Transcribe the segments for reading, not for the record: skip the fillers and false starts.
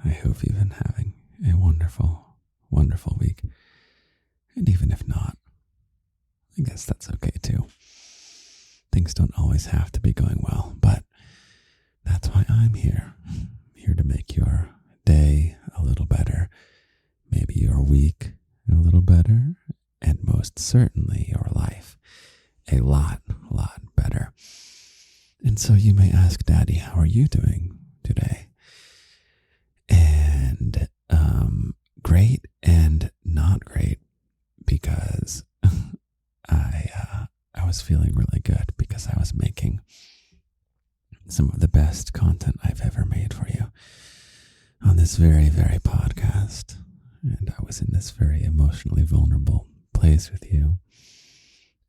I hope you've been having a wonderful, wonderful week. And even if not, I guess that's okay too. Things don't always have to be going well, but that's why I'm here. Here to make your day a little better, maybe your week a little better, and most certainly your life a lot better. And so you may ask, Daddy, how are you doing today? And great and not great, because I was feeling really good because I was making some of the best content I've ever made for you on this very, very podcast. And I was in this very emotionally vulnerable place with you.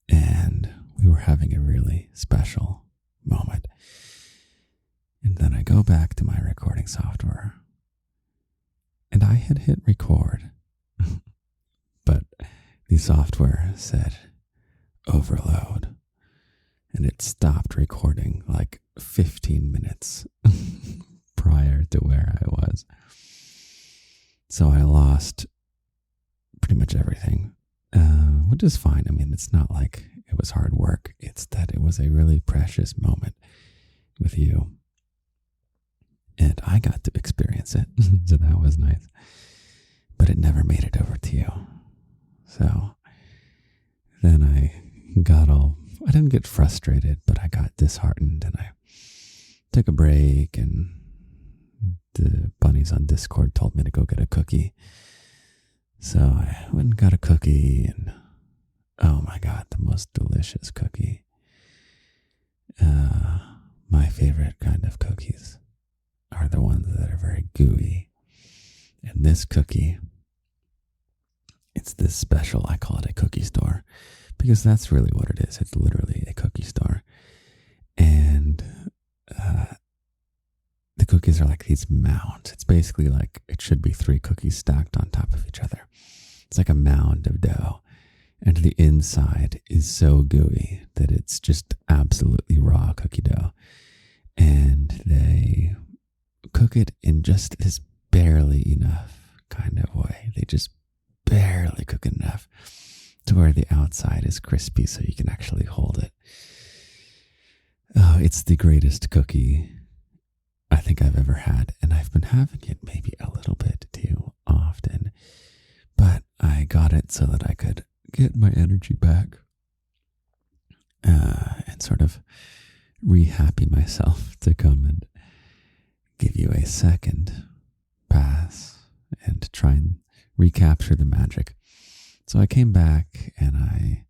And we were having a really special moment. And then I go back to my recording software. And I had hit record. But the software said overload. And it stopped recording like 15 minutes prior to where I was. So I lost pretty much everything, which is fine. I mean, it's not like it was hard work. It's that it was a really precious moment with you. And I got to experience it. So that was nice. But it never made it over to you. So then I didn't get frustrated, but I got disheartened, and I took a break, and the bunnies on Discord told me to go get a cookie. So I went and got a cookie, and oh my God, the most delicious cookie. My favorite kind of cookies are the ones that are very gooey. And this cookie, it's this special, I call it a cookie store, because that's really what it is. It's literally a cookie store. And the cookies are like these mounds. It's basically like it should be 3 cookies stacked on top of each other. It's like a mound of dough. And the inside is so gooey that it's just absolutely raw cookie dough. And they cook it in just this barely enough kind of way. They just barely cook it enough to where the outside is crispy so you can actually hold it. Oh, it's the greatest cookie I think I've ever had, and I've been having it maybe a little bit too often, but I got it so that I could get my energy back and sort of re-happy myself to come and give you a second pass and to try and recapture the magic. So I came back and I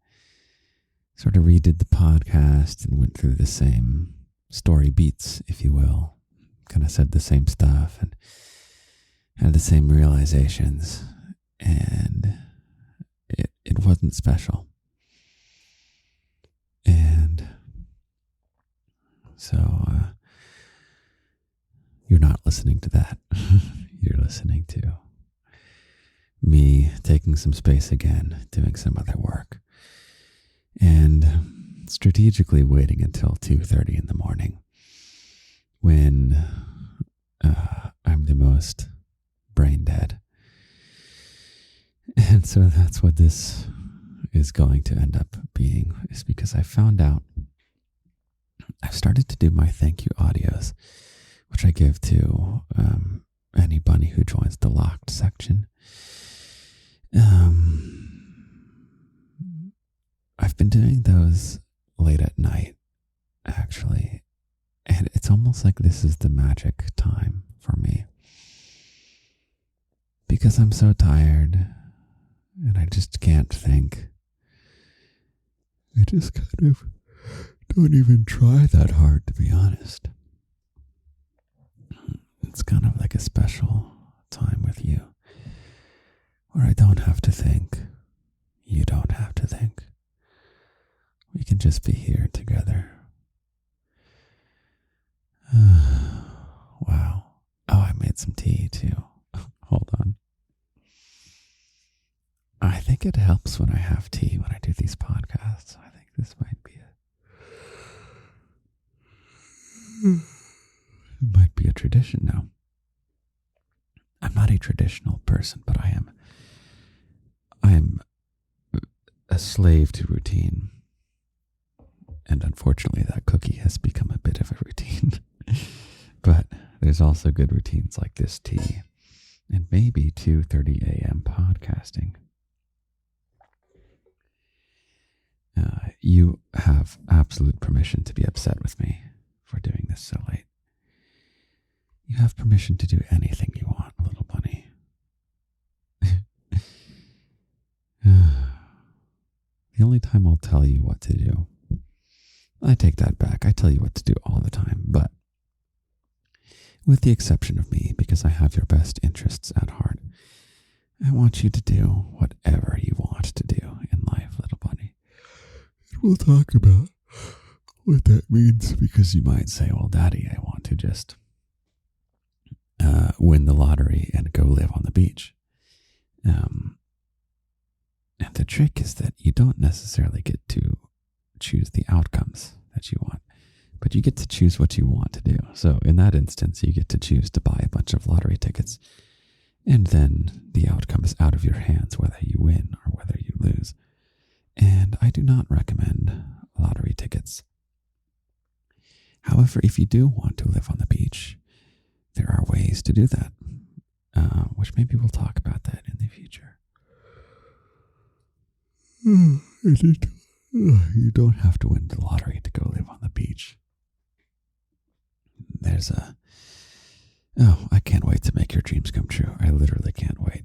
sort of redid the podcast and went through the same story beats, if you will. Kind of said the same stuff and had the same realizations, and it wasn't special. And so you're not listening to that. You're listening to me taking some space again, doing some other work, and strategically waiting until 2:30 in the morning when I'm the most brain dead. And so that's what this is going to end up being, is because I found out I've started to do my thank you audios, which I give to any bunny who joins the locked section. I've been doing those late at night, actually, and it's almost like this is the magic time for me, because I'm so tired and I just can't think. I just kind of don't even try that hard, to be honest. It's kind of like a special time with you, where I don't have to think. You don't have to think. We can just be here together. Wow. Oh, I made some tea too. Hold on. I think it helps when I have tea when I do these podcasts. I think this might be it might be a tradition now. I'm not a traditional person, but I'm a slave to routine. And unfortunately, that cookie has become a bit of a routine. But there's also good routines like this tea and maybe 2:30 a.m. podcasting. You have absolute permission to be upset with me for doing this so late. You have permission to do anything you want, little bunny. The only time I'll tell you what to do, I take that back. I tell you what to do all the time, but with the exception of me, because I have your best interests at heart, I want you to do whatever you want to do in life, little bunny. We'll talk about what that means, because you might say, well, Daddy, I want to just win the lottery and go live on the beach. And the trick is that you don't necessarily get to choose the outcomes that you want, but you get to choose what you want to do. So in that instance, you get to choose to buy a bunch of lottery tickets, and then the outcome is out of your hands, whether you win or whether you lose. And I do not recommend lottery tickets. However, if you do want to live on the beach, there are ways to do that, which maybe we'll talk about that in the future. You don't have to win the lottery to go live on the beach. I can't wait to make your dreams come true. I literally can't wait.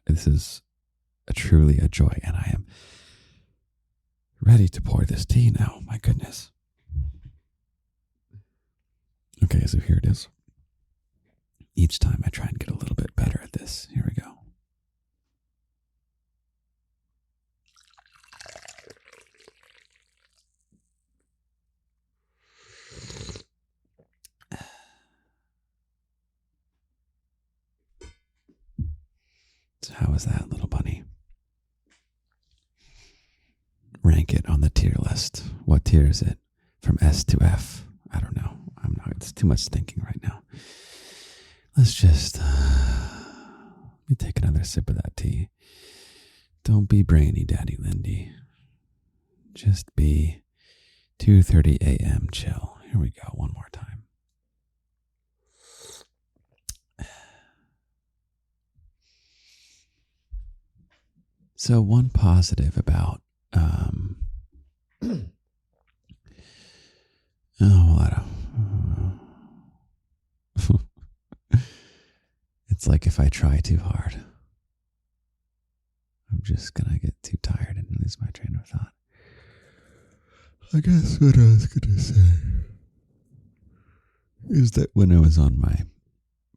This is truly a joy, and I am ready to pour this tea now. My goodness. Okay, so here it is. Each time I try and get a little bit better at this. Here we go. So how is that, little bunny? Rank it on the tier list. What tier is it? From S to F? I don't know. It's too much thinking right now. Let's just let me take another sip of that tea. Don't be brainy, Daddy Lindy. Just be 2:30 a.m. chill. Here we go, one more time. So one positive about it's like if I try too hard, I'm just gonna get too tired and lose my train of thought. I guess what I was gonna say is that when I was on my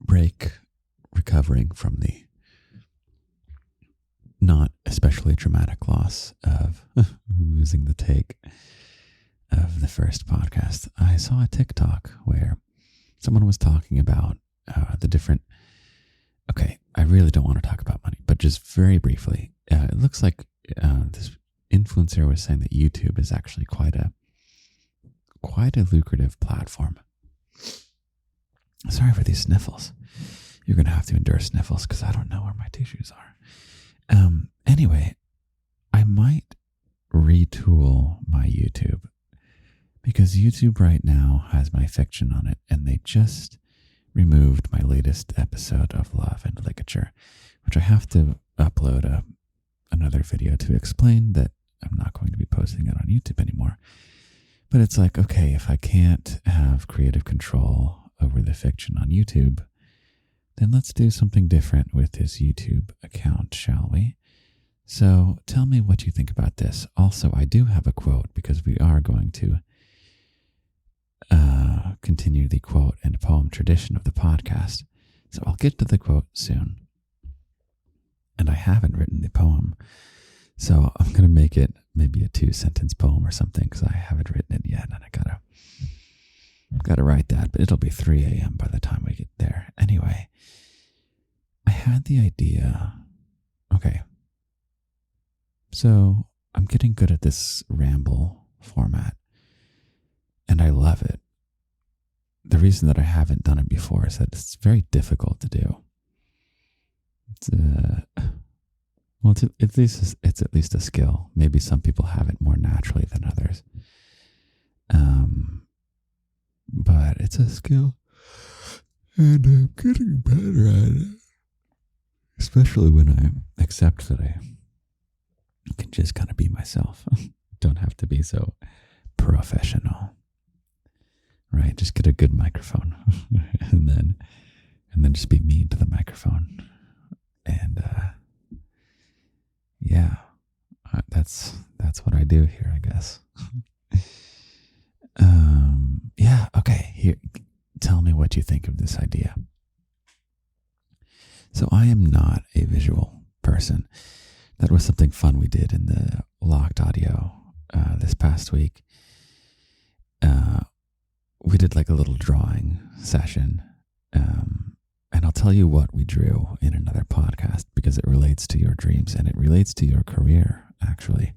break recovering from the not especially traumatic loss of losing the take of the first podcast, I saw a TikTok where someone was talking about the different... Okay, I really don't want to talk about money, but just very briefly, it looks like this influencer was saying that YouTube is actually quite a lucrative platform. Sorry for these sniffles. You're going to have to endure sniffles because I don't know where my tissues are. Anyway, I might retool my YouTube because YouTube right now has my fiction on it, and they just removed my latest episode of Love and Ligature, which I have to upload another video to explain that I'm not going to be posting it on YouTube anymore. But it's like, okay, if I can't have creative control over the fiction on YouTube, then let's do something different with this YouTube account, shall we? So tell me what you think about this. Also, I do have a quote because we are going to continue the quote and poem tradition of the podcast. So I'll get to the quote soon. And I haven't written the poem, so I'm going to make it maybe a 2-sentence poem or something because I haven't written it yet, and I gotta write that, but it'll be 3 a.m. by the time we get there. Anyway, I had the idea. Okay. So I'm getting good at this ramble format, and I love it. The reason that I haven't done it before is that it's very difficult to do. Well, it's at least a skill. Maybe some people have it more naturally than others. But it's a skill, and I'm getting better at it. Especially when I accept that I can just kind of be myself. Don't have to be so professional, right? Just get a good microphone, and then just be mean to the microphone, and yeah, that's what I do here, I guess. Yeah, okay. Here, tell me what you think of this idea. So I am not a visual person. That was something fun we did in the locked audio this past week. We did like a little drawing session, and I'll tell you what we drew in another podcast because it relates to your dreams and it relates to your career, actually.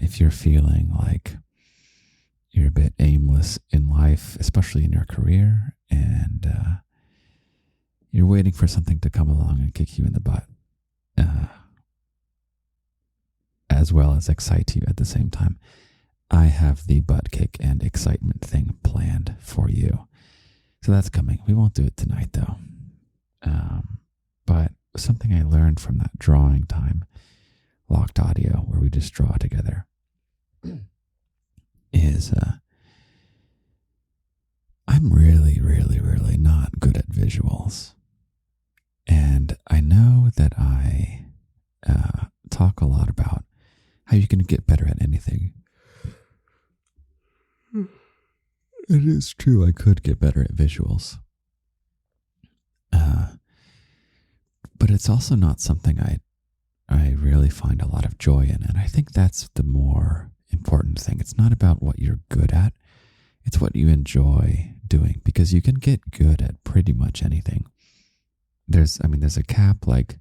If you're feeling like you're a bit aimless in life, especially in your career, and you're waiting for something to come along and kick you in the butt, as well as excite you at the same time, I have the butt kick and excitement thing planned for you. So that's coming. We won't do it tonight, though. But something I learned from that drawing time, locked audio, where we just draw together, is I'm really, really, really not good at visuals. And I know that I talk a lot about how you can get better at anything. It is true, I could get better at visuals. But it's also not something I really find a lot of joy in. And I think that's the more important thing. It's not about what you're good at. It's what you enjoy doing, because you can get good at pretty much anything. There's a cap, like,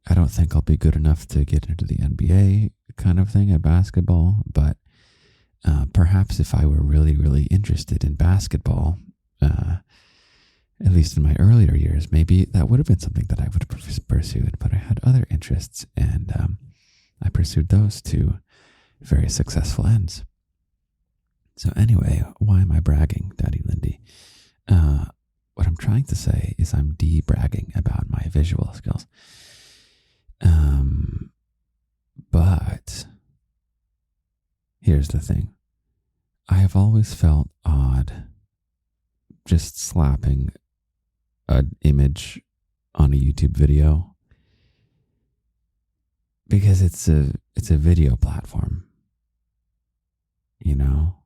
I don't think I'll be good enough to get into the NBA kind of thing at basketball, but perhaps if I were really, really interested in basketball, at least in my earlier years, maybe that would have been something that I would have pursued, but I had other interests, and I pursued those to very successful ends. So anyway, why am I bragging, Daddy Lindy? What I'm trying to say is I'm de-bragging about my visual skills. But here's the thing. I have always felt odd just slapping an image on a YouTube video, because it's a video platform, you know?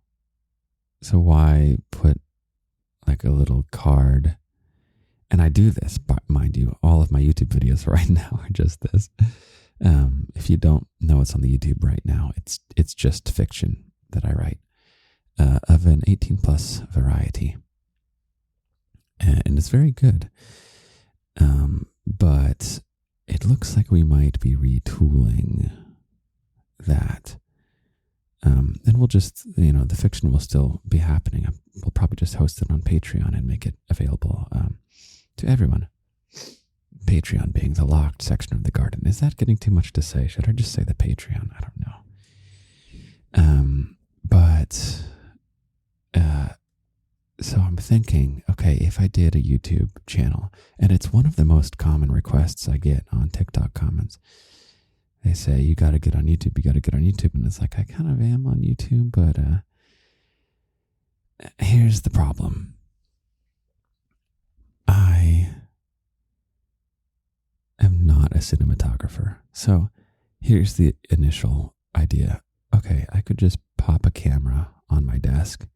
So why put like a little card? And I do this, but mind you, all of my YouTube videos right now are just this. If you don't know what's on the YouTube right now, it's just fiction that I write, of an 18 plus variety. And it's very good. But it looks like we might be retooling that. And we'll just, the fiction will still be happening. We'll probably just host it on Patreon and make it available to everyone. Patreon being the locked section of the garden. Is that getting too much to say? Should I just say the Patreon? I don't know. So I'm thinking, okay, if I did a YouTube channel, and it's one of the most common requests I get on TikTok comments. They say, you got to get on YouTube, and it's like, I kind of am on YouTube, but here's the problem. I am not a cinematographer. So here's the initial idea. Okay, I could just pop a camera on my desk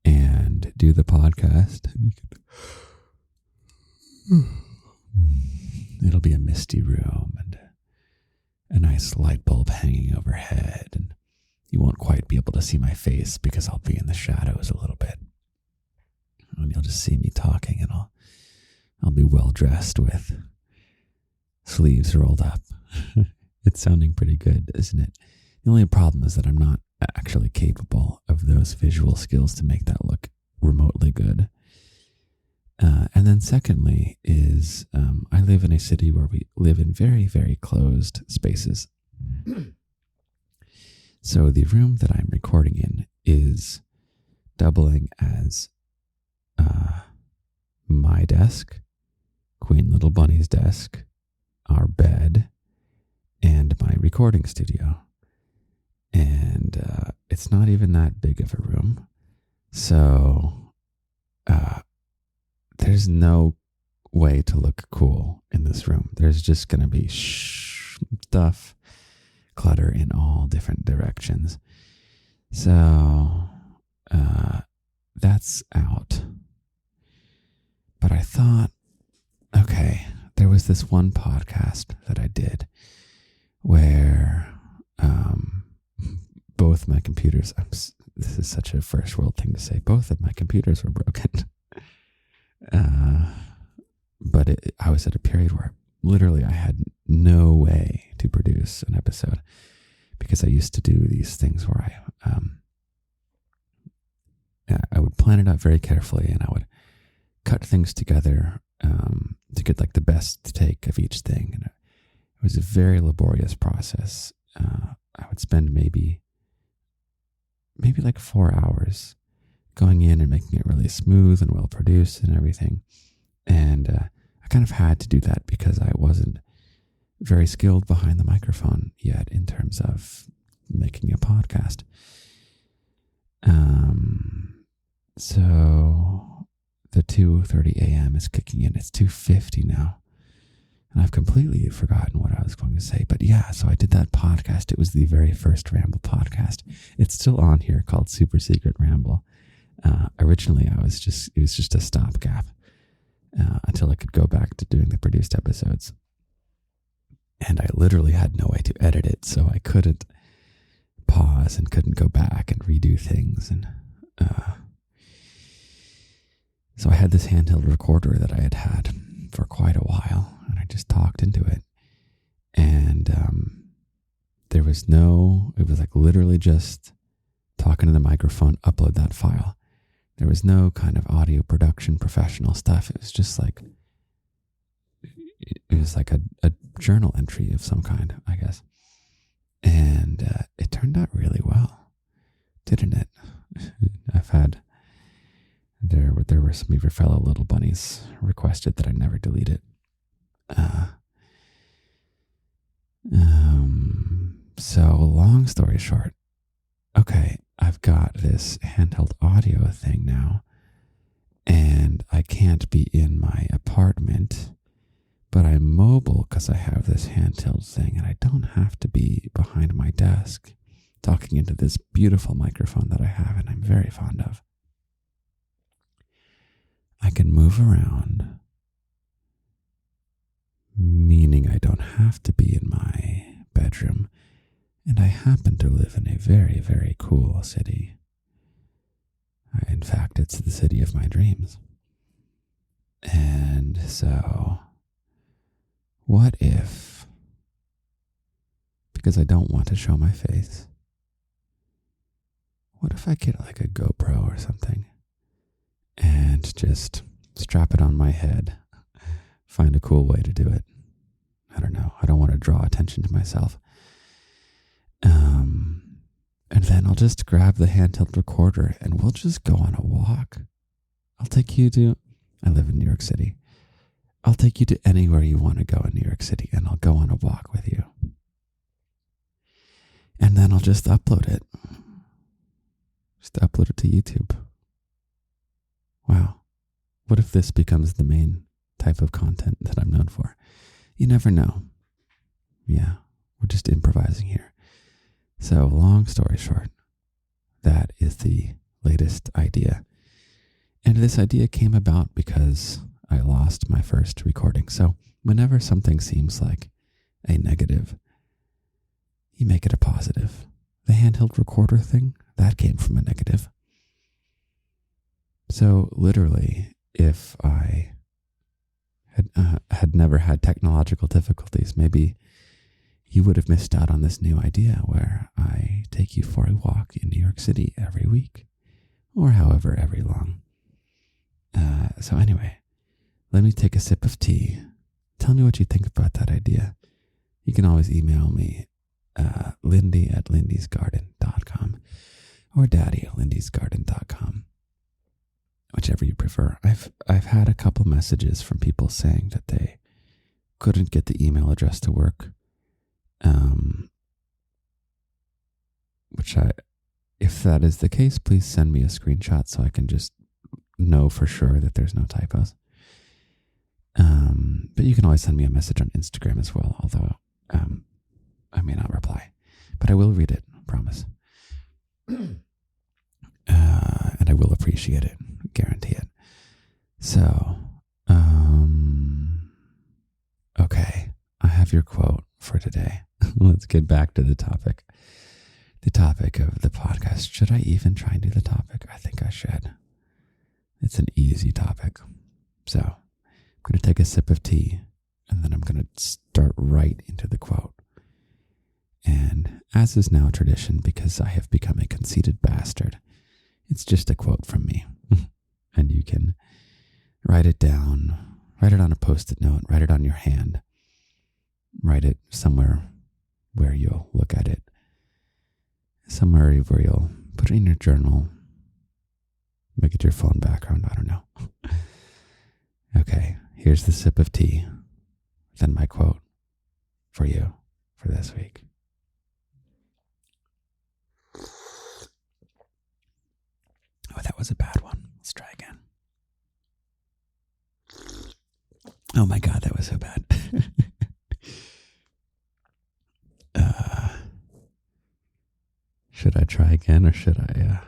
and do the podcast. It'll be a misty room and a nice light bulb hanging overhead, and you won't quite be able to see my face because I'll be in the shadows a little bit. And you'll just see me talking, and I'll be well dressed with sleeves rolled up. It's sounding pretty good, isn't it? The only problem is that I'm not actually capable of those visual skills to make that look remotely good. And then secondly is I live in a city where we live in very, very closed spaces. So the room that I'm recording in is doubling as my desk, Queen Little Bunny's desk, our bed, and my recording studio. And it's not even that big of a room. So there's no way to look cool in this room. There's just going to be stuff, clutter in all different directions. So that's out. But I thought, okay, there was this one podcast that I did where both my computers, this is such a first world thing to say, both of my computers were broken. But I was at a period where literally I had no way to produce an episode, because I used to do these things where I would plan it out very carefully, and I would cut things together to get like the best take of each thing. And it was a very laborious process. I would spend maybe like 4 hours going in and making it really smooth and well produced and everything. And I kind of had to do that because I wasn't very skilled behind the microphone yet in terms of making a podcast. So the 2:30 a.m. is kicking in. It's 2:50 now. And I've completely forgotten what I was going to say. But yeah, so I did that podcast. It was the very first Ramble podcast. It's still on here, called Super Secret Ramble. Originally, it was just a stopgap until I could go back to doing the produced episodes. And I literally had no way to edit it, so I couldn't pause and couldn't go back and redo things. And so I had this handheld recorder that I had for quite a while, and I just talked into it. And it was like literally just talking to the microphone, upload that file. There was no kind of audio production professional stuff. It was just like, a journal entry of some kind, I guess. And it turned out really well, didn't it? There were some of your fellow little bunnies requested that I never delete it. So long story short, okay, I've got this handheld audio thing now, and I can't be in my apartment, but I'm mobile because I have this handheld thing, and I don't have to be behind my desk talking into this beautiful microphone that I have and I'm very fond of. I can move around, meaning I don't have to be in my bedroom, and I happen to live in a very, very cool city. In fact, it's the city of my dreams. And so, what if, because I don't want to show my face, what if I get like a GoPro or something and just strap it on my head, find a cool way to do it? I don't know. I don't want to draw attention to myself. And then I'll just grab the handheld recorder and we'll just go on a walk. I'll take you to, I live in New York City. I'll take you to anywhere you want to go in New York City, and I'll go on a walk with you. And then I'll just upload it. Just upload it to YouTube. Wow. What if this becomes the main type of content that I'm known for? You never know. Yeah, we're just improvising here. So, long story short, that is the latest idea. And this idea came about because I lost my first recording. So, whenever something seems like a negative, you make it a positive. The handheld recorder thing, that came from a negative. So, literally, if I had never had technological difficulties, maybe you would have missed out on this new idea where I take you for a walk in New York City every week, or however every long. So anyway, let me take a sip of tea. Tell me what you think about that idea. You can always email me, Lindy at lindysgarden.com or daddy at lindysgarden.com, whichever you prefer. I've had a couple messages from people saying that they couldn't get the email address to work, if that is the case, please send me a screenshot so I can just know for sure that there's no typos. But you can always send me a message on Instagram as well, although I may not reply, but I will read it, I promise. And I will appreciate it, guarantee it. So, okay, I have your quote for today. Let's get back to the topic. The topic of the podcast. Should I even try and do the topic? I think I should. It's an easy topic. So, I'm going to take a sip of tea, and then I'm going to start right into the quote. And as is now tradition, because I have become a conceited bastard, it's just a quote from me. And you can write it down, write it on a Post-it note, write it on your hand, write it somewhere where you'll look at it, somewhere where you'll put it in your journal, make it your phone background, I don't know. Okay, here's the sip of tea, then my quote for you for this week. Oh, that was a bad one. Let's try again. Oh my God, that was so bad. Should I try again or should I,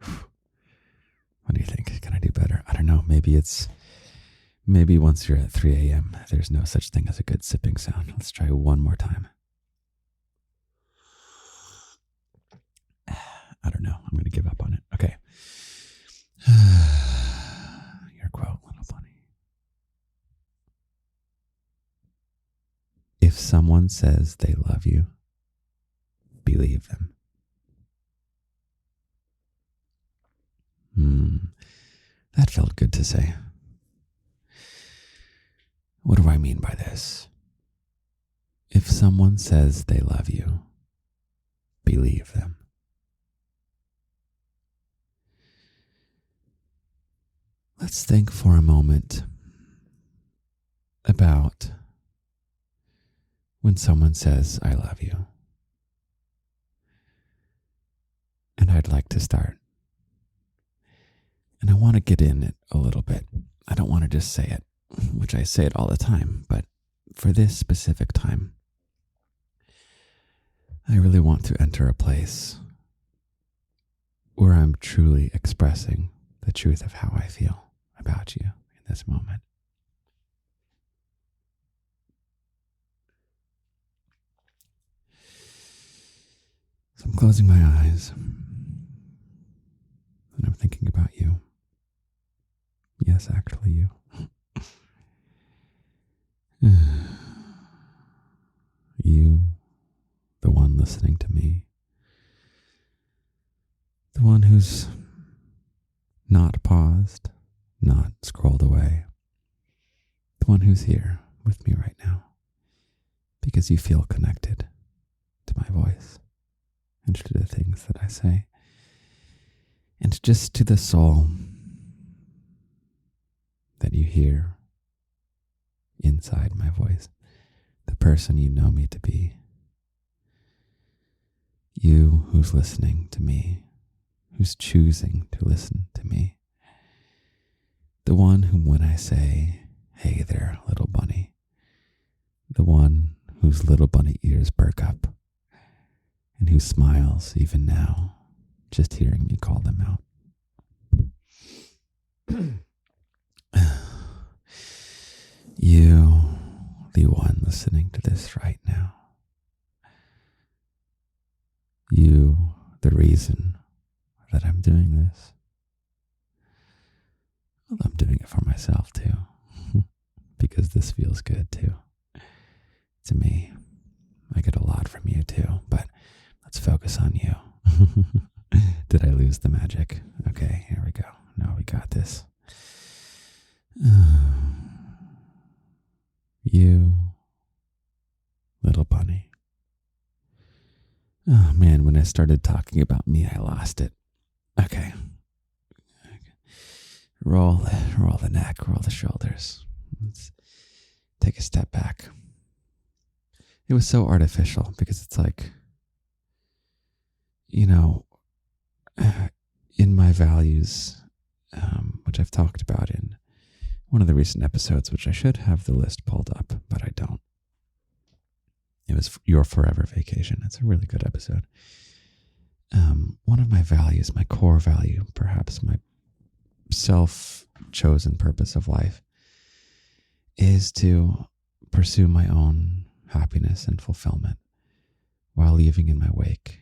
what do you think? Can I do better? I don't know. Maybe once you're at 3 a.m., there's no such thing as a good sipping sound. Let's try one more time. I don't know. I'm going to give up on it. Okay. Your quote, little bunny. If someone says they love you, believe them. That felt good to say. What do I mean by this? If someone says they love you, believe them. Let's think for a moment about when someone says, I love you. And I'd like to start. And I want to get in it a little bit. I don't want to just say it, which I say it all the time, but for this specific time, I really want to enter a place where I'm truly expressing the truth of how I feel about you in this moment. So I'm closing my eyes and I'm thinking about you. Yes, actually you. You, the one listening to me, the one who's not paused, not scrolled away, the one who's here with me right now, because you feel connected to my voice and to the things that I say, and just to the soul that you hear inside my voice, the person you know me to be, you who's listening to me, who's choosing to listen to me, the one whom when I say, hey there, little bunny, the one whose little bunny ears perk up and who smiles even now, just hearing me call them out. You, the one listening to this right now. You, the reason that I'm doing this. Well, I'm doing it for myself too, because this feels good too. To me, I get a lot from you too, but let's focus on you. Did I lose the magic? Okay, here we go. No, we got this. You little bunny. Oh man, when I started talking about me, I lost it. Okay. Roll the neck, roll the shoulders. Let's take a step back. It was so artificial because it's like, in my values, which I've talked about in one of the recent episodes, which I should have the list pulled up, but I don't. It was Your Forever Vacation. It's a really good episode. One of my values, my core value, perhaps my self-chosen purpose of life, is to pursue my own happiness and fulfillment while leaving in my wake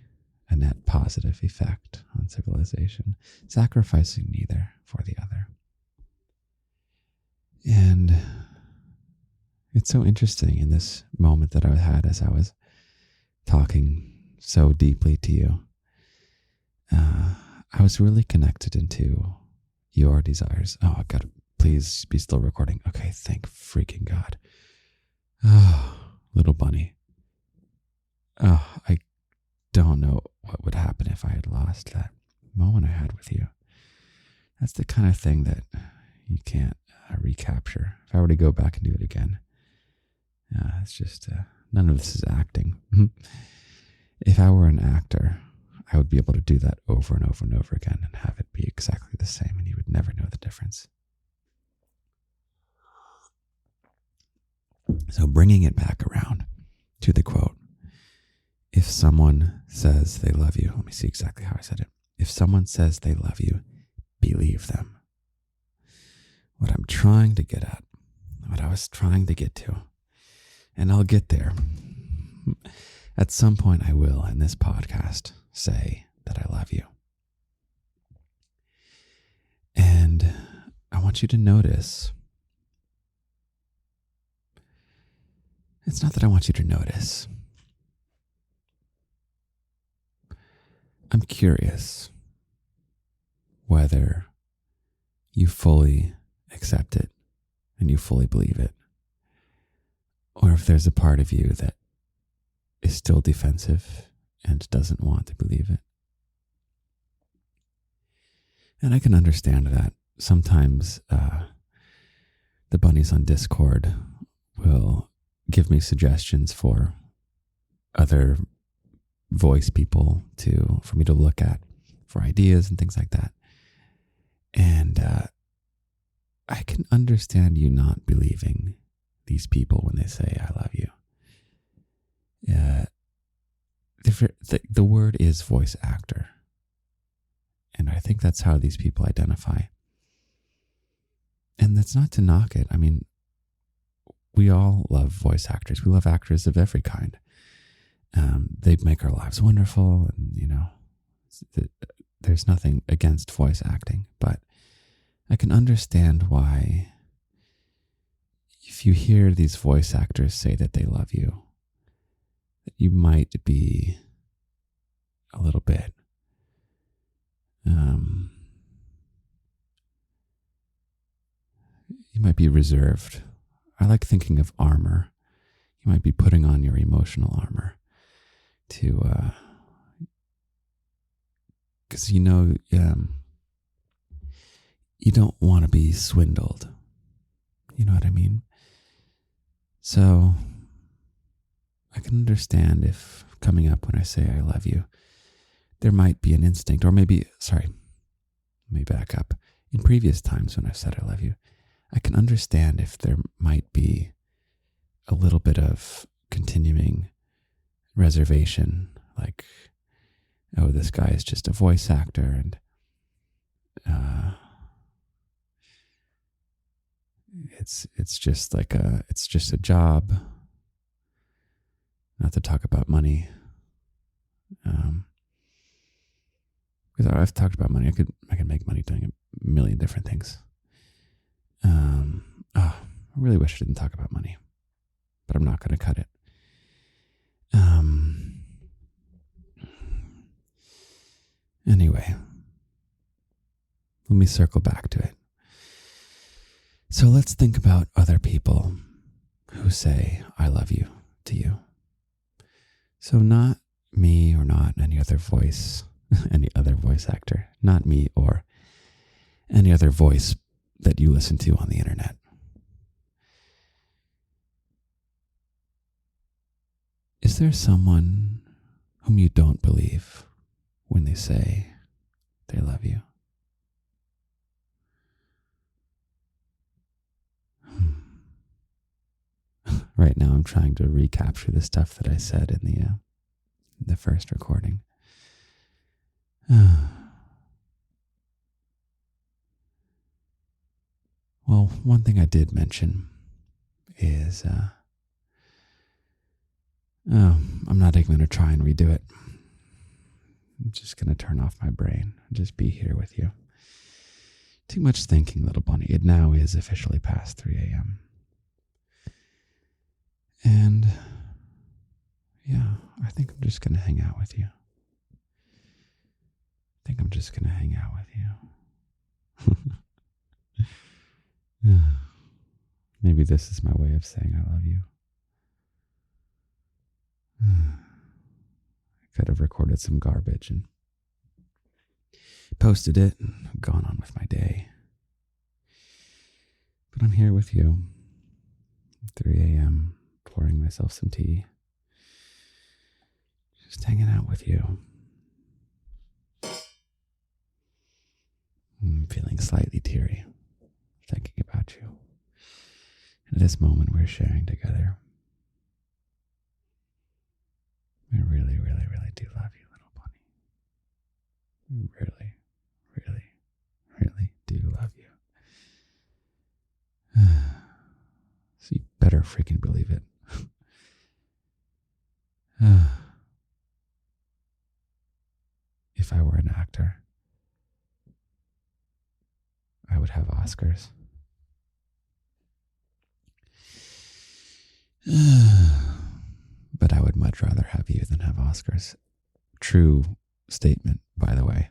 a net positive effect on civilization, sacrificing neither for the other. And it's so interesting in this moment that I had as I was talking so deeply to you. I was really connected into your desires. Oh, God, please be still recording. Okay, thank freaking God. Oh, little bunny. Oh, I don't know what would happen if I had lost that moment I had with you. That's the kind of thing that you can't recapture. If I were to go back and do it again, it's just none of this is acting. If I were an actor, I would be able to do that over and over and over again and have it be exactly the same, and you would never know the difference. So bringing it back around to the quote, if someone says they love you, let me see exactly how I said it. If someone says they love you, believe them. What I'm trying to get at, what I was trying to get to, and I'll get there. At some point I will, in this podcast, say that I love you. And I want you to notice. It's not that I want you to notice. I'm curious whether you fully accept it and you fully believe it, or if there's a part of you that is still defensive and doesn't want to believe it. And I can understand that. Sometimes the bunnies on Discord will give me suggestions for other voice people for me to look at for ideas and things like that. And I can understand you not believing these people when they say I love you. The word is voice actor. And I think that's how these people identify. And that's not to knock it. I mean, we all love voice actors. We love actors of every kind. They make our lives wonderful. And, there's nothing against voice acting. But I can understand why, if you hear these voice actors say that they love you, that you might be a little bit you might be reserved. I like thinking of armor. You might be putting on your emotional armor to because you don't want to be swindled. You know what I mean? So I can understand if coming up when I say I love you, there might be an instinct, or maybe, let me back up. In previous times when I've said I love you, I can understand if there might be a little bit of continuing reservation, like, oh, this guy is just a voice actor, and it's just a job. Not to talk about money, because I've talked about money. I could make money doing a million different things. I really wish I didn't talk about money, but I'm not going to cut it. Anyway, let me circle back to it. So let's think about other people who say, I love you to you. So not me or not any other voice, any other voice actor, not me or any other voice that you listen to on the internet. Is there someone whom you don't believe when they say they love you? Right now I'm trying to recapture the stuff that I said in the first recording. Well, one thing I did mention is, I'm not even going to try and redo it. I'm just going to turn off my brain and just be here with you. Too much thinking, little bunny. It now is officially past 3 a.m. And yeah, I think I'm just going to hang out with you. Maybe this is my way of saying I love you. I could have recorded some garbage and posted it and gone on with my day. But I'm here with you. 3 a.m. pouring myself some tea. Just hanging out with you. I'm feeling slightly teary, thinking about you. And this moment we're sharing together. I really, really, really do love you, little bunny. I really, really, really do love you. So you better freaking believe it. If I were an actor, I would have Oscars. But I would much rather have you than have Oscars. True statement, by the way.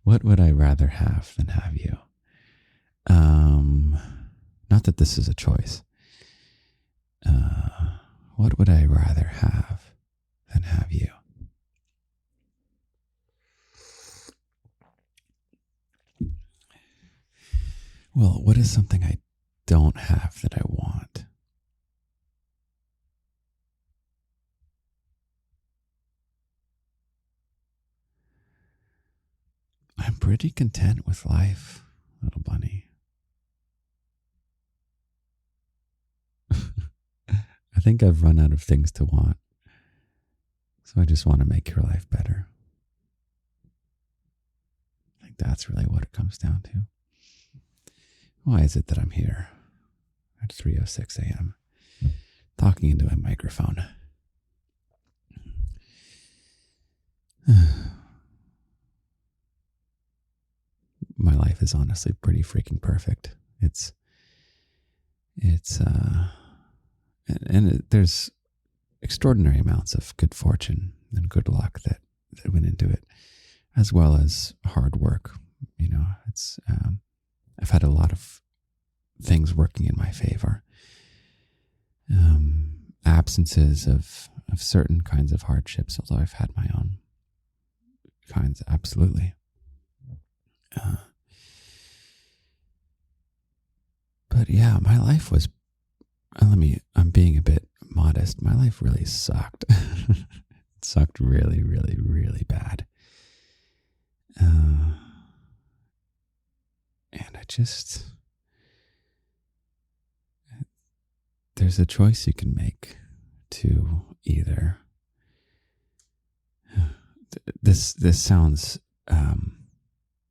What would I rather have than have you? Not that this is a choice. What would I rather have than have you? Well, what is something I don't have that I want? I'm pretty content with life, little bunny. I think I've run out of things to want. So I just want to make your life better. I think that's really what it comes down to. Why is it that I'm here at 3:06 a.m. talking into a microphone? My life is honestly pretty freaking perfect. There's extraordinary amounts of good fortune and good luck that went into it, as well as hard work. You know, I've had a lot of things working in my favor. Absences of certain kinds of hardships, although I've had my own kinds, absolutely. But yeah, my life was, I'm being a bit modest. My life really sucked. It sucked really, really, really bad. And there's a choice you can make to either, this sounds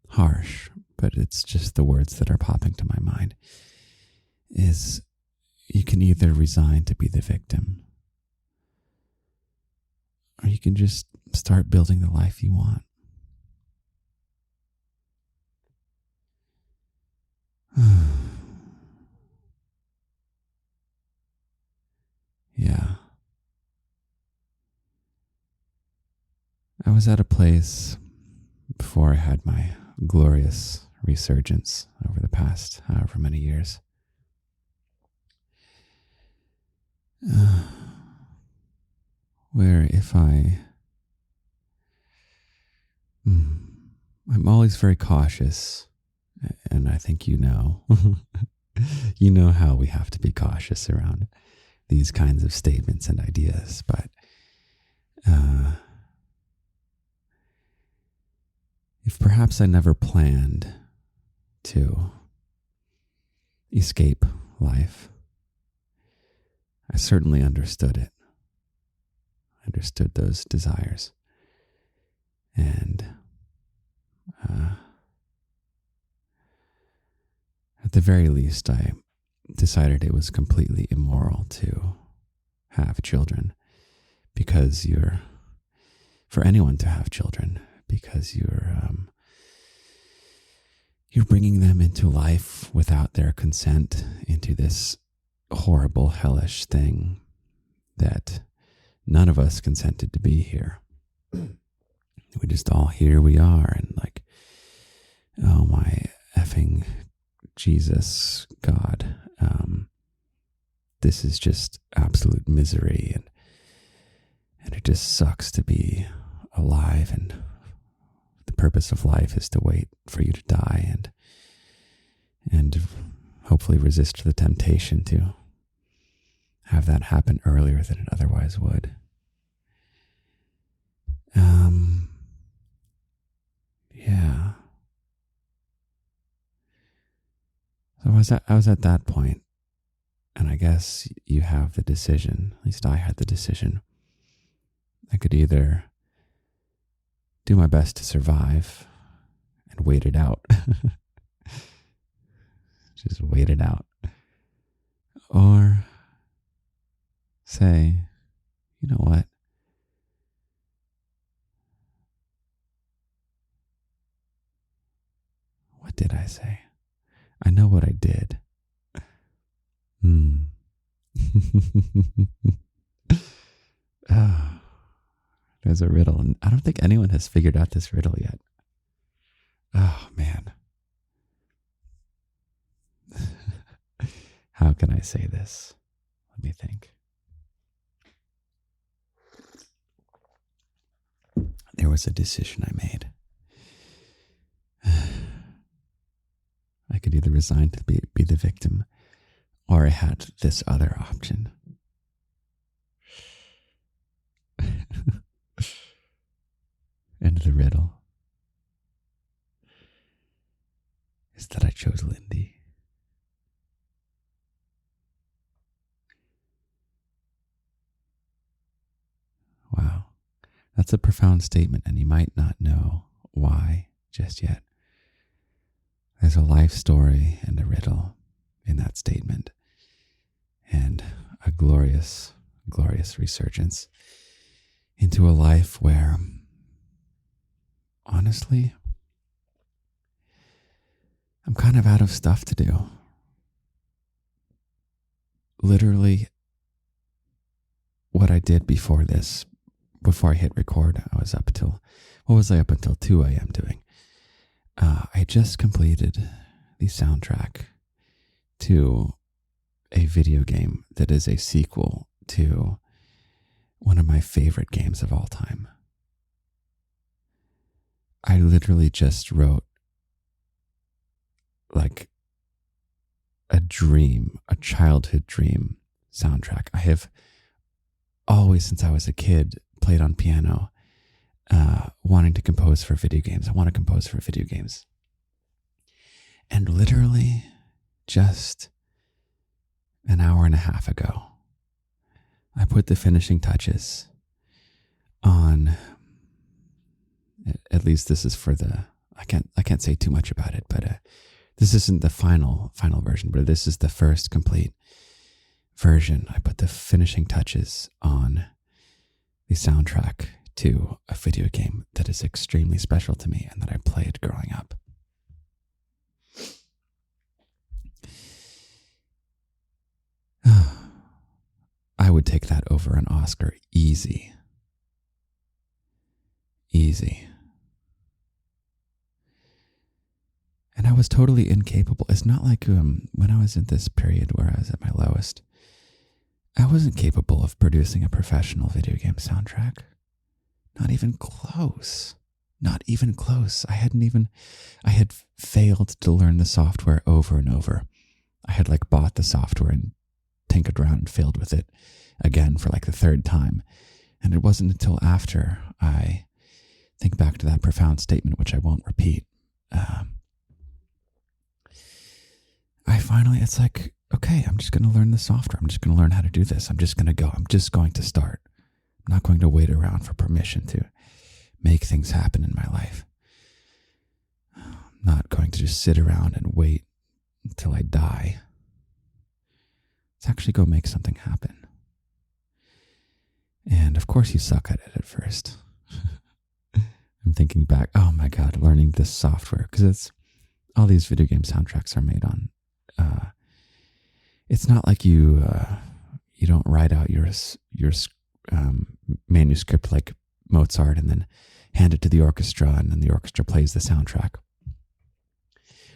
harsh, but it's just the words that are popping to my mind, is you can either resign to be the victim, or you can just start building the life you want. Yeah. I was at a place before I had my glorious resurgence over the past however many years. Where if I'm always very cautious, and I think you know, you know how we have to be cautious around these kinds of statements and ideas, but if perhaps I never planned to escape life, I certainly understood it. I understood those desires. And at the very least, I decided it was completely immoral to have children, because for anyone to have children, because you're bringing them into life without their consent, into this horrible, hellish thing that none of us consented to be here. We just all, here we are, and like, oh my effing Jesus, God, this is just absolute misery, and it just sucks to be alive, and the purpose of life is to wait for you to die, and hopefully resist the temptation to have that happen earlier than it otherwise would. Yeah. So I was at that point, and I guess you have the decision, at least I had the decision. I could either do my best to survive and wait it out. Just wait it out. Or say, you know what? What did I say? I know what I did. There's a riddle, and I don't think anyone has figured out this riddle yet. Oh, man. How can I say this? Let me think. There was a decision I made. I could either resign to be the victim, or I had this other option. And the riddle is that I chose Lindy. Wow. That's a profound statement, and you might not know why just yet. There's a life story and a riddle in that statement, and a glorious, glorious resurgence into a life where, honestly, I'm kind of out of stuff to do. Literally, what I did before I hit record, I was up until 2 a.m. doing? I just completed the soundtrack to a video game that is a sequel to one of my favorite games of all time. I literally just wrote like a childhood dream soundtrack. I have always, since I was a kid, played on piano, wanting to compose for video games. I want to compose for video games. And literally just an hour and a half ago, I put the finishing touches on, at least this is for I can't say too much about it, but this isn't the final version, but this is the first complete version. I put the finishing touches on the soundtrack to a video game that is extremely special to me and that I played growing up. I would take that over an Oscar easy. And I was totally incapable. It's not like when I was in this period where I was at my lowest, I wasn't capable of producing a professional video game soundtrack. Not even close. Not even close. I had failed to learn the software over and over. I had bought the software and tinkered around and failed with it again for the third time. And it wasn't until after I think back to that profound statement, which I won't repeat. I finally, it's okay, I'm just going to learn the software. I'm just going to learn how to do this. I'm just going to go. I'm just going to start. I'm not going to wait around for permission to make things happen in my life. I'm not going to just sit around and wait until I die. Let's actually go make something happen. And of course you suck at it at first. I'm thinking back, oh my God, learning this software, because it's all these video game soundtracks are made on. It's not like you don't write out your manuscript like Mozart and then hand it to the orchestra and then the orchestra plays the soundtrack.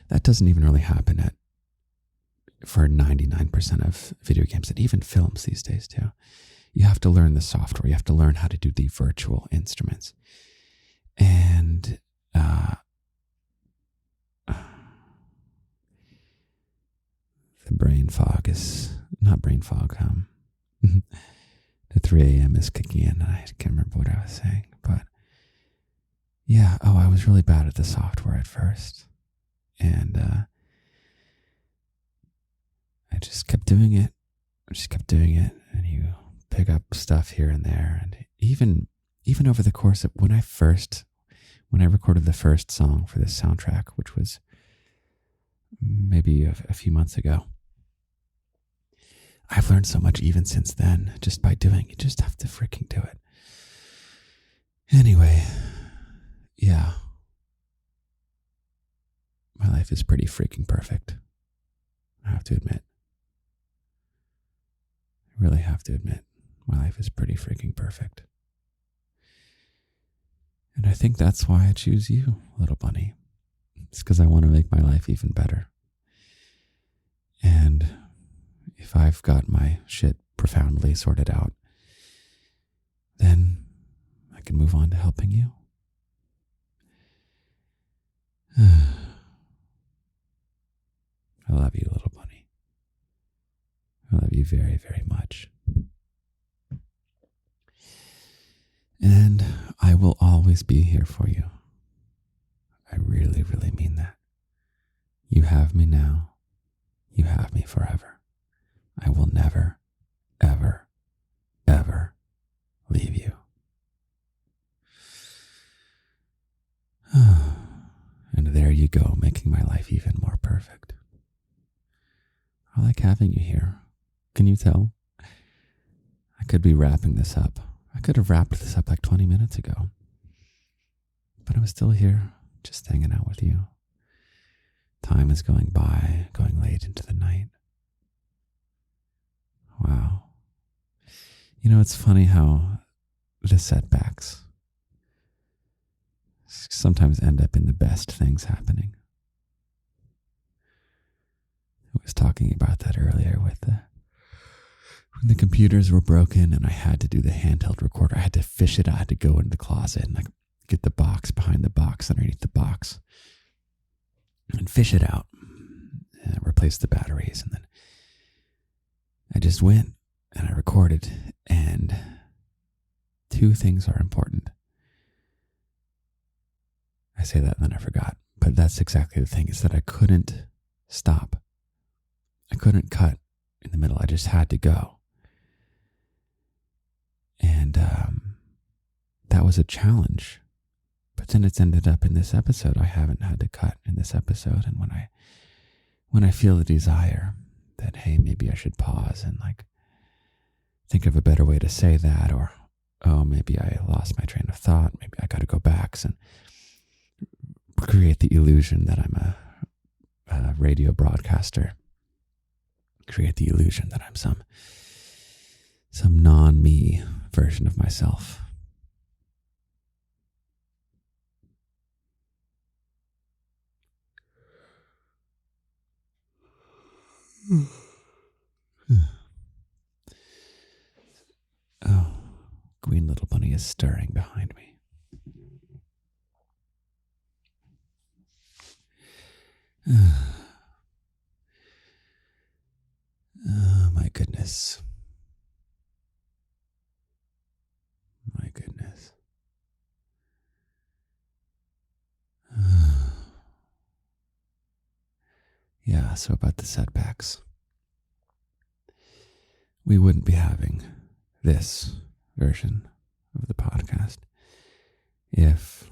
That doesn't even really happen for 99% of video games and even films these days too. You have to learn the software. You have to learn how to do the virtual instruments. And the brain fog is not brain fog. The 3 a.m. is kicking in. I can't remember what I was saying, but yeah. Oh, I was really bad at the software at first, and I just kept doing it. And you pick up stuff here and there, and even over the course of when I recorded the first song for this soundtrack, which was maybe a few months ago. I've learned so much even since then, just by doing. You just have to freaking do it. Anyway, yeah. My life is pretty freaking perfect. I have to admit. I really have to admit. My life is pretty freaking perfect. And I think that's why I choose you, little bunny. It's because I want to make my life even better. And if I've got my shit profoundly sorted out, then I can move on to helping you. I love you, little bunny. I love you very, very much. And I will always be here for you. I really, really mean that. You have me now. You have me forever. I will never, ever, ever leave you. And there you go, making my life even more perfect. I like having you here. Can you tell? I could be wrapping this up. I could have wrapped this up 20 minutes ago. But I was still here, just hanging out with you. Time is going by, going late into the night. Wow. It's funny how the setbacks sometimes end up in the best things happening. I was talking about that earlier with when the computers were broken and I had to do the handheld recorder. I had to fish it out. I had to go in the closet and get the box behind the box, underneath the box, and fish it out and replace the batteries. And then I just went and I recorded, and two things are important. I say that and then I forgot, but that's exactly the thing, is that I couldn't stop. I couldn't cut in the middle. I just had to go. And that was a challenge. But then it's ended up in this episode. I haven't had to cut in this episode. And when I feel the desire that, hey, maybe I should pause and think of a better way to say that, or, oh, maybe I lost my train of thought. Maybe I got to go back and create the illusion that I'm a radio broadcaster. Create the illusion that I'm some non-me version of myself. And little bunny is stirring behind me. Oh, my goodness. My goodness. Yeah, so about the setbacks. We wouldn't be having this version of the podcast if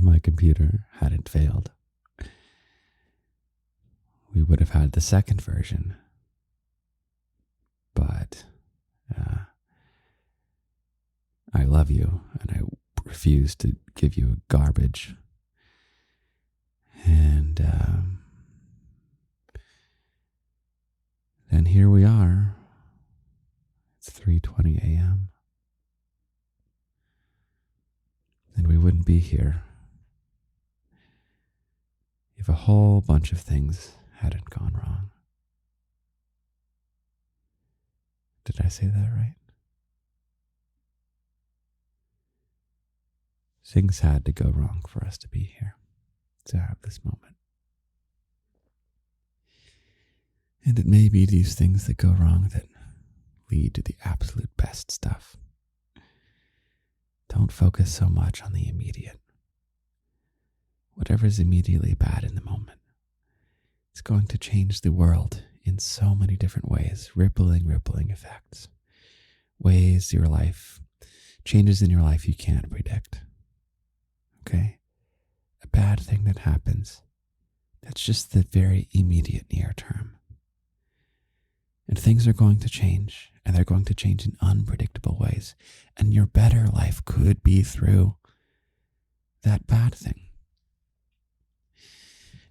my computer hadn't failed. We would have had the second version, but I love you and I refuse to give you garbage. And then here we are. It's 3:20 a.m. And we wouldn't be here if a whole bunch of things hadn't gone wrong. Did I say that right? Things had to go wrong for us to be here, to have this moment. And it may be these things that go wrong that lead to the absolute best stuff. Don't focus so much on the immediate. Whatever is immediately bad in the moment, it's going to change the world in so many different ways, rippling effects, ways your life, changes in your life you can't predict. Okay? A bad thing that happens, that's just the very immediate near term. And things are going to change, and they're going to change in unpredictable ways. And your better life could be through that bad thing.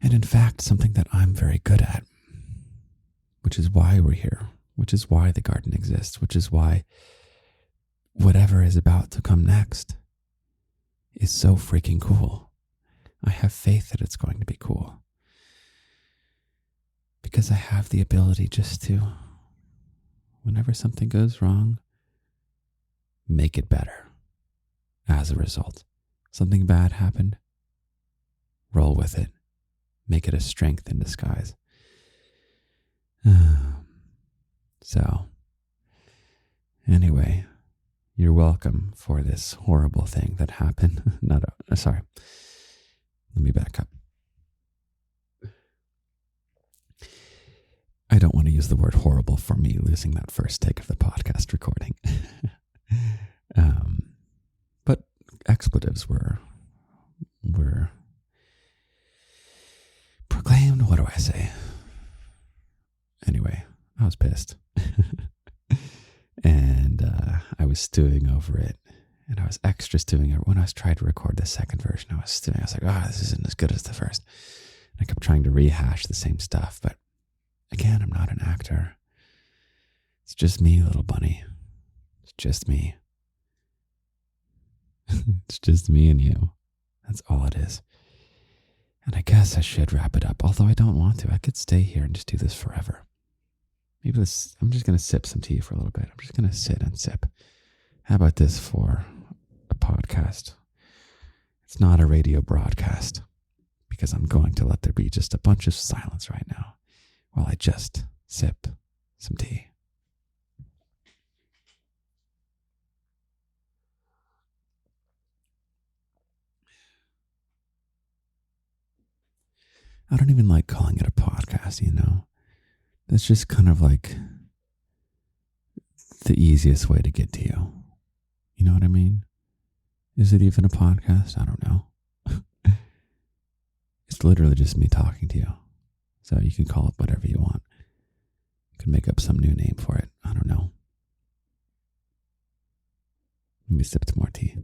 And in fact, something that I'm very good at, which is why we're here, which is why the garden exists, which is why whatever is about to come next is so freaking cool. I have faith that it's going to be cool. Because I have the ability just to, whenever something goes wrong, make it better. As a result, something bad happened, roll with it. Make it a strength in disguise. So, anyway, you're welcome for this horrible thing that happened. Sorry. Let me back up. I don't want to use the word horrible for me losing that first take of the podcast recording. But expletives were proclaimed. What do I say? Anyway, I was pissed. And I was stewing over it. And I was extra stewing over it. When I was trying to record the second version, I was stewing. I was like, this isn't as good as the first. And I kept trying to rehash the same stuff. But again, I'm not an actor. It's just me, little bunny. It's just me. It's just me and you. That's all it is. And I guess I should wrap it up, although I don't want to. I could stay here and just do this forever. Maybe I'm just going to sip some tea for a little bit. I'm just going to sit and sip. How about this for a podcast? It's not a radio broadcast, because I'm going to let there be just a bunch of silence right now while I just sip some tea. I don't even like calling it a podcast, That's just kind of like the easiest way to get to you. You know what I mean? Is it even a podcast? I don't know. It's literally just me talking to you. So you can call it whatever you want. You can make up some new name for it. I don't know. Let me sip some more tea.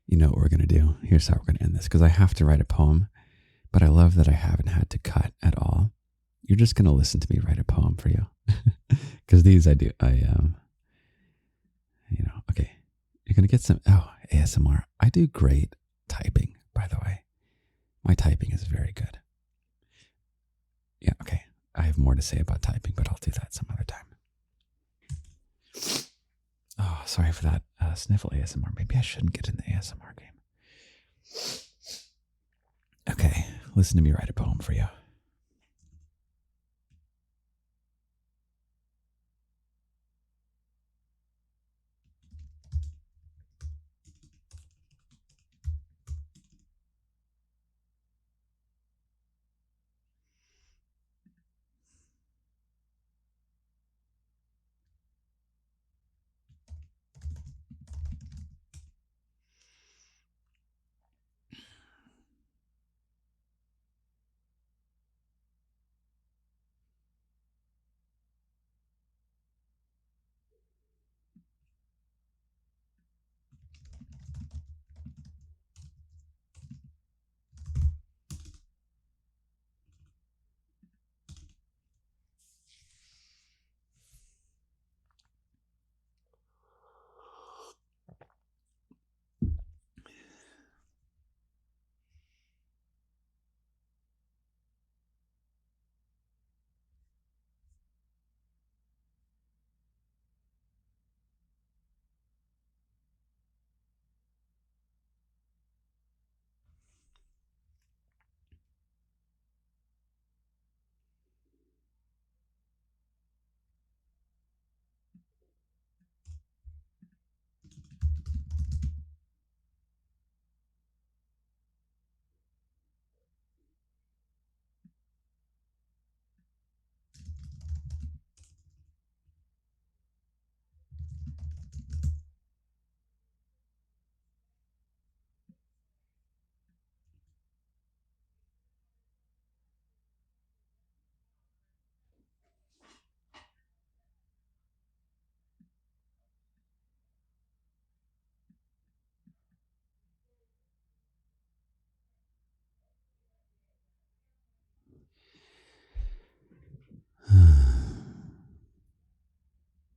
You know what we're going to do? Here's how we're going to end this, because I have to write a poem, but I love that I haven't had to cut at all. You're just going to listen to me write a poem for you. Because these okay. You're going to get some, ASMR. I do great typing, by the way. My typing is very good. Yeah, okay. I have more to say about typing, but I'll do that some other time. Oh, sorry for that sniffle ASMR. Maybe I shouldn't get in the ASMR game. Okay, listen to me write a poem for you.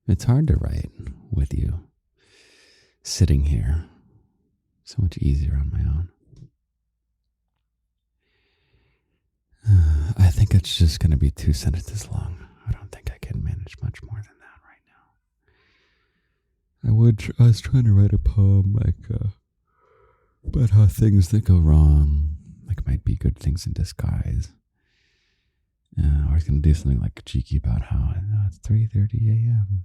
It's hard to write with you sitting here. So much easier on my own. I think it's just going to be 2 sentences long. I don't think I can manage much more than that right now. I was trying to write a poem about how things that go wrong might be good things in disguise. I was going to do something cheeky about how it's 3:30 a.m.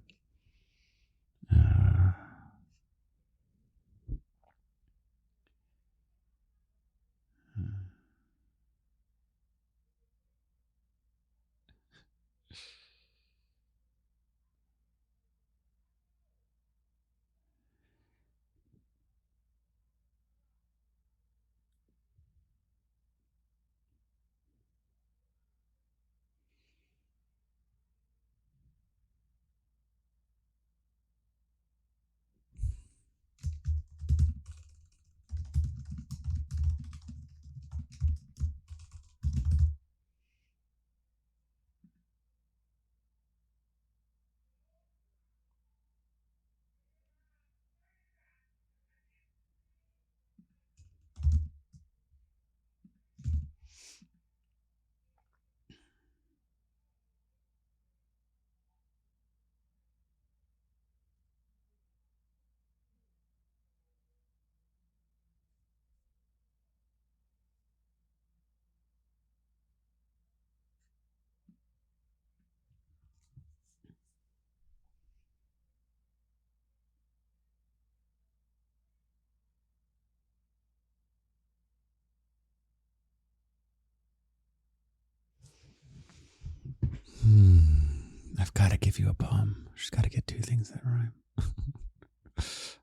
I've got to give you a poem. Just got to get 2 things that rhyme.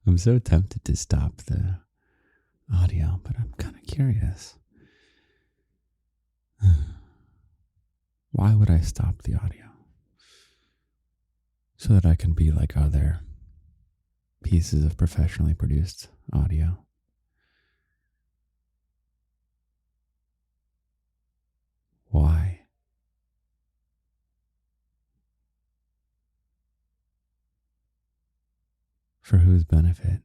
I'm so tempted to stop the audio, but I'm kind of curious. Why would I stop the audio? So that I can be like other pieces of professionally produced audio. Why? For whose benefit?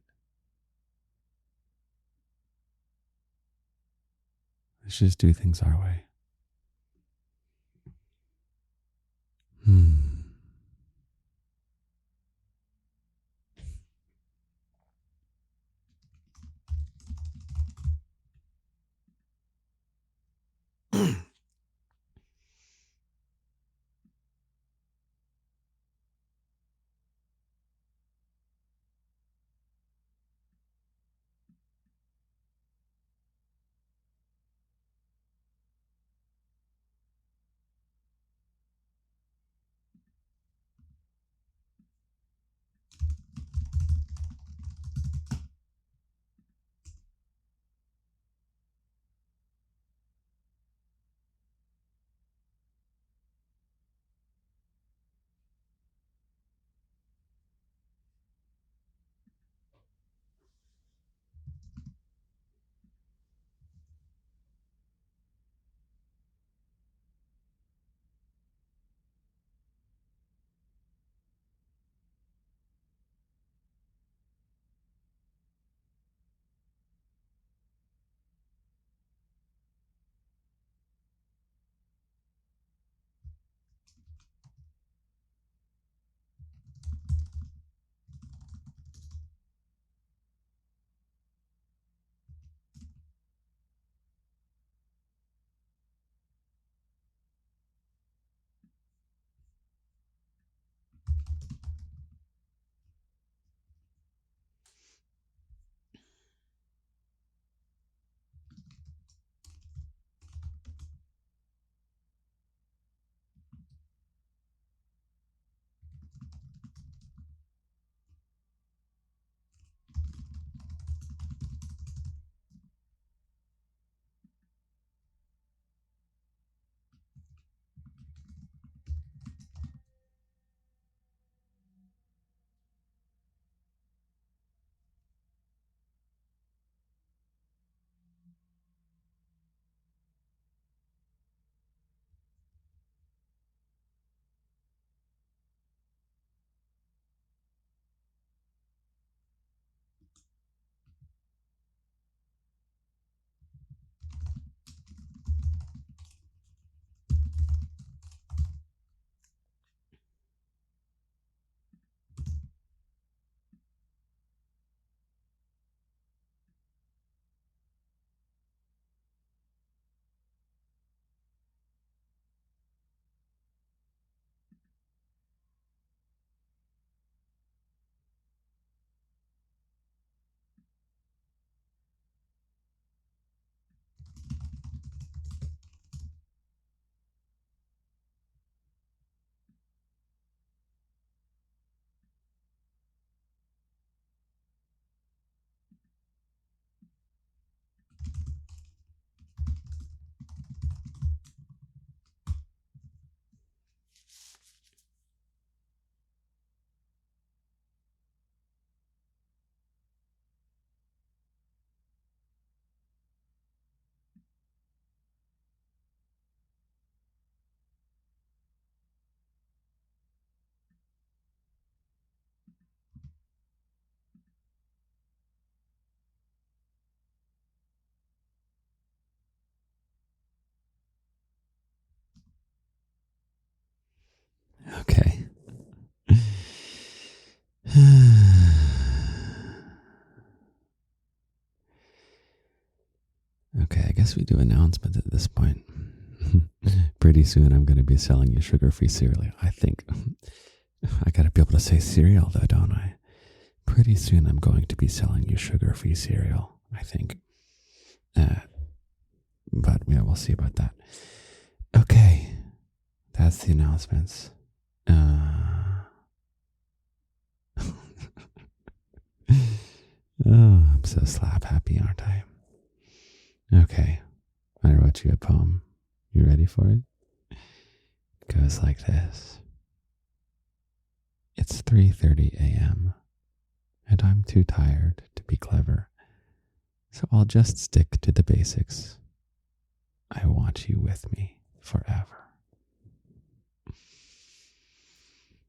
Let's just do things our way. Okay, I guess we do announcements at this point. Pretty soon I'm going to be selling you sugar-free cereal. I think I got to be able to say cereal though, don't I? Pretty soon I'm going to be selling you sugar-free cereal, I think. But yeah, we'll see about that. Okay, that's the announcements. Oh, I'm so slap happy, aren't I? Okay, I wrote you a poem. You ready for it? It goes like this. It's 3:30 a.m. and I'm too tired to be clever, so I'll just stick to the basics. I want you with me forever.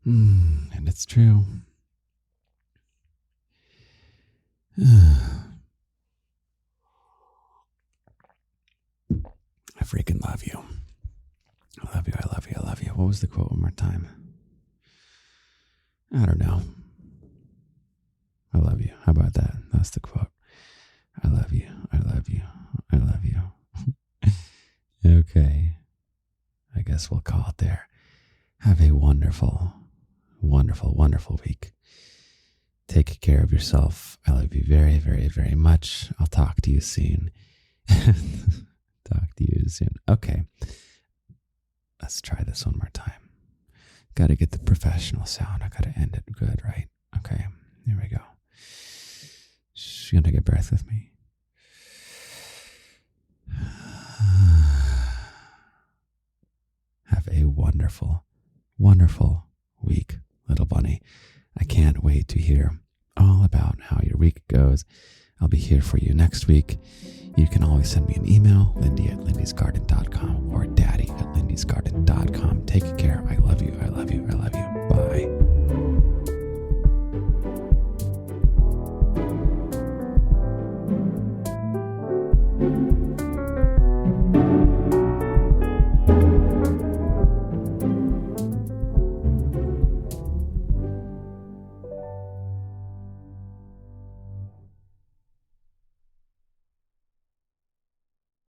And it's true. I freaking love you. I love you, I love you, I love you. What was the quote one more time? I don't know. I love you. How about that? That's the quote. I love you, I love you, I love you. Okay. I guess we'll call it there. Have a wonderful, wonderful, wonderful week. Take care of yourself. I love you very, very, very much. I'll talk to you soon. Talk to you soon. Okay. Let's try this one more time. Got to get the professional sound. I got to end it good, right? Okay. Here we go. You gonna take a breath with me? Have a wonderful, wonderful week, little bunny. I can't wait to hear all about how your week goes. I'll be here for you next week. You can always send me an email, lindy@lindysgarden.com or daddy@lindysgarden.com. Take care. I love you. I love you. I love you.